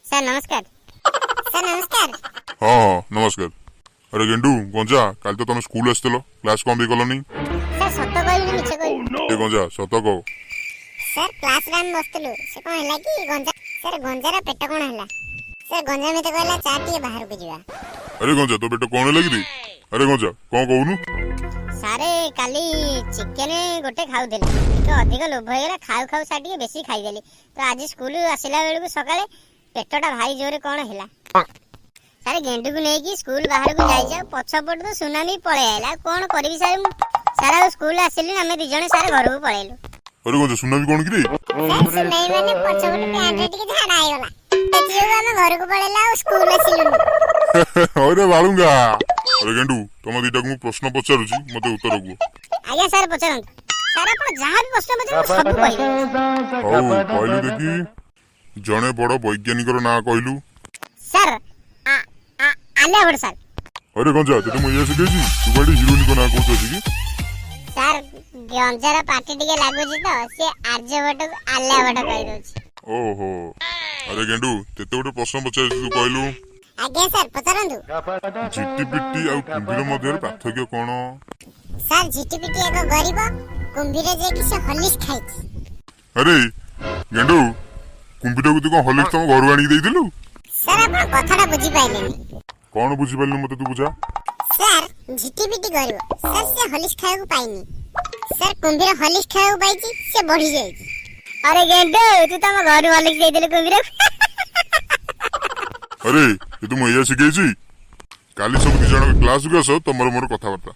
Sir नमस्कार। Sir नमस्कार। हाँ हाँ नमस्कार। अरे गेंडू गंजा काल तो तुम स्कूल आसलो क्लास कौन भी कलनी? सर सत कहलु मिछ कहलु? ए गंजा सत कह। सर क्लास रे हम बसतलु से कोन हला कि गंजा सर गंजार पेट कोन हला? सर गंजा में तो कहला चा टिए बाहर को जीवा। अरे गंजा तो पेट कोन लगी रे? अरे गंजा कौन कहूनु? सारे काली चिकन गोटे खाउ देले तो अधिक लोभ होगला खाउ खाउ सा टिए बेसी खाई देली तो आज स्कूल आसिला बेल को सकाळे पेटटा भारी जोरे कोन हला। सारे गेंडू को नहीं कि स्कूल बाहर को जाई जा पछपट तो सुनामी पळे आइला कोन करबी सारे सारा स्कूल आसिली हमें दी जने सारे घर को पळेलु। अरे गंजा सुनामी कोन कि रे? सुनामी माने पछपट पे आंटे टिके झाडा आइगला तेतियो हम घर को पळेला स्कूल आसिलु। अरे बालूंगा। अरे गेंडू तुम दीटा को प्रश्न पचारुची मते उत्तर को। आज्ञा सर पचारन सर अपन जहां भी प्रश्न पचार सब कहले। हौ कहलु देखी जने बड़ वैज्ञानिक रो ना कहलु? Sir Alia Bhatt sir. अरे गंजा ते मुझे सिखेछि तू बड़ी हीरोइन को ना कहतो छी कि? सर गंजार पार्टी टिके लागुची तो से आर्यभट्ट को आलिया भट्ट कहि दोछि। ओहो अरे गेंडू तेते गोटे प्रश्न पचारि तू कहलु? आज्ञा सर पचारंतु। झिटिपिटी आ कुंभीर मध्य पार्थक्य कोन? सर झिटिपिटी एक गरीब कुंभीर जे कि से हलिस खाइछि। अरे गेंडू कुंभीर को तू को हॉलिक्स तुम घर आनी देइथिलु? सर अपन कथाटा बुझी पाइलेनी। कोन बुझी पाइलु मते तू बुझा? सर झिटिपिटी गरीब सर से हलिस खाइको पाइनी सर कुंभीर हलिस खाइको पाइछि से बढ़ी जाइछि। अरे गेंडू तू तम घर हलिस देइथिलु कुंभीर। अरे ये तुम सिखेछि काली सब दी जण क्लास को आस तमर मोर कथा बार्ता।